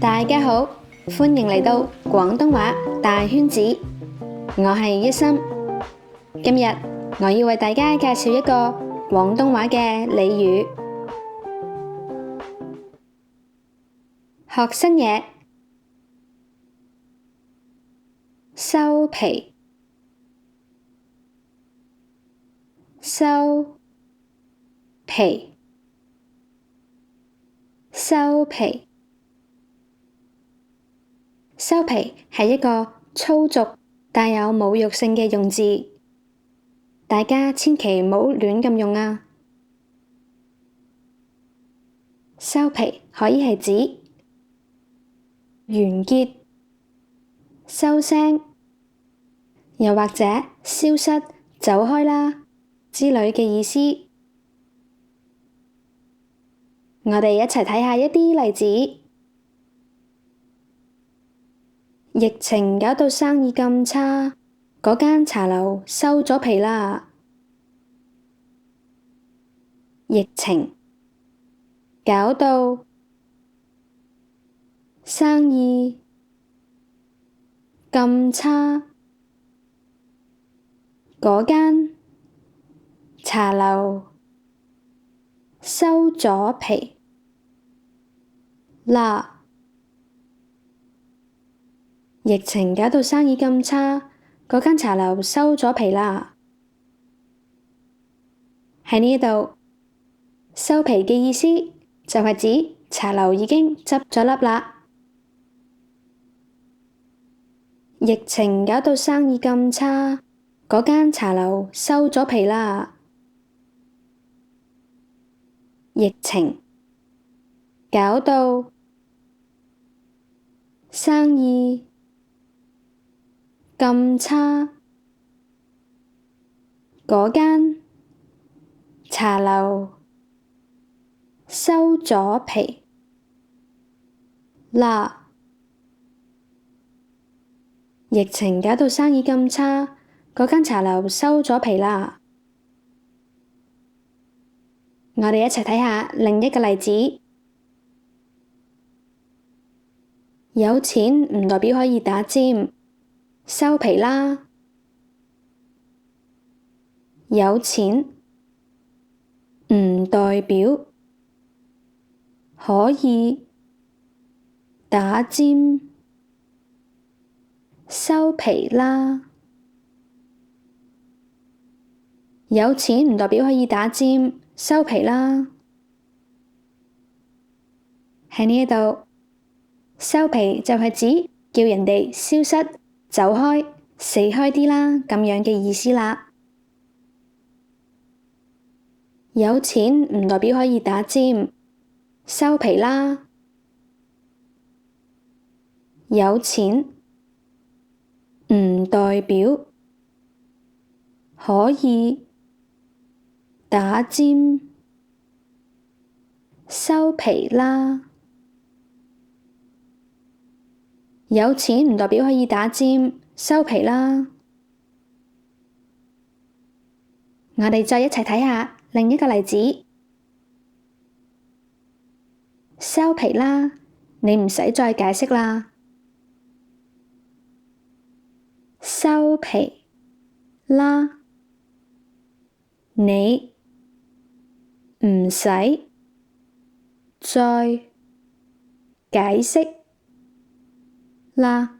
大家好，歡迎嚟到廣東話大圈子，我係一心。今日我要為大家介紹一個廣東話嘅俚語，學新嘢，收皮，收皮，收皮。收皮係一個粗俗帶有侮辱性嘅用字，大家千祈唔好亂咁用啊！收皮可以係指完結、收聲，又或者消失、走開啦之類嘅意思。我哋一齊睇下一啲例子。疫情搞到生意咁差，嗰間茶樓收咗皮啦。疫情搞到生意咁差，嗰間茶樓收咗皮啦。疫情搞到生意咁差，嗰間茶樓收咗皮啦。喺呢度，收皮嘅意思就係指茶樓已經執咗笠啦。疫情搞到生意咁差，嗰間茶樓收咗皮啦。疫情搞到生意咁差，嗰間茶樓收咗皮啦。疫情搞到生意咁差，嗰間茶樓收咗皮啦。我哋一齊睇下另一個例子。有錢唔代表可以打尖，收皮啦。有錢唔代表可以打尖，收皮啦。有錢唔代表可以打尖，收皮啦。喺呢度，收皮就係指叫人哋消失、走開、死開啲啦，咁樣嘅意思啦。有錢唔代表可以打尖，收皮啦。有錢唔代表可以打尖，收皮啦。有錢唔代表可以打尖，收皮啦。我哋再一齊睇下另一個例子。收皮啦，你唔使再解釋啦。收皮啦，你唔使再解釋啦。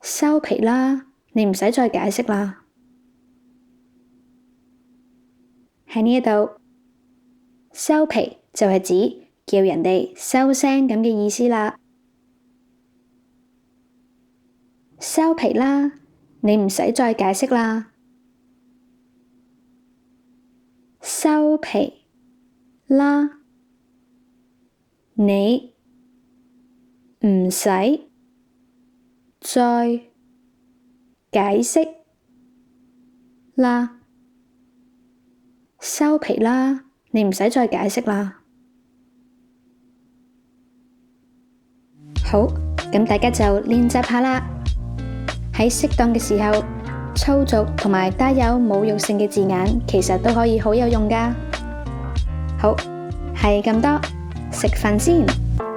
收皮啦，你唔使再解釋啦。喺呢度，收皮就係指叫人哋收聲咁嘅意思啦。收皮啦，你唔使再解釋啦。收皮啦，你唔使再解釋啦。收皮啦，你唔使再解釋啦。好，咁大家就練習下啦。喺適當嘅時候，粗俗同埋帶有侮辱性嘅字眼，其實都可以好有用㗎。好，係咁多，食飯先。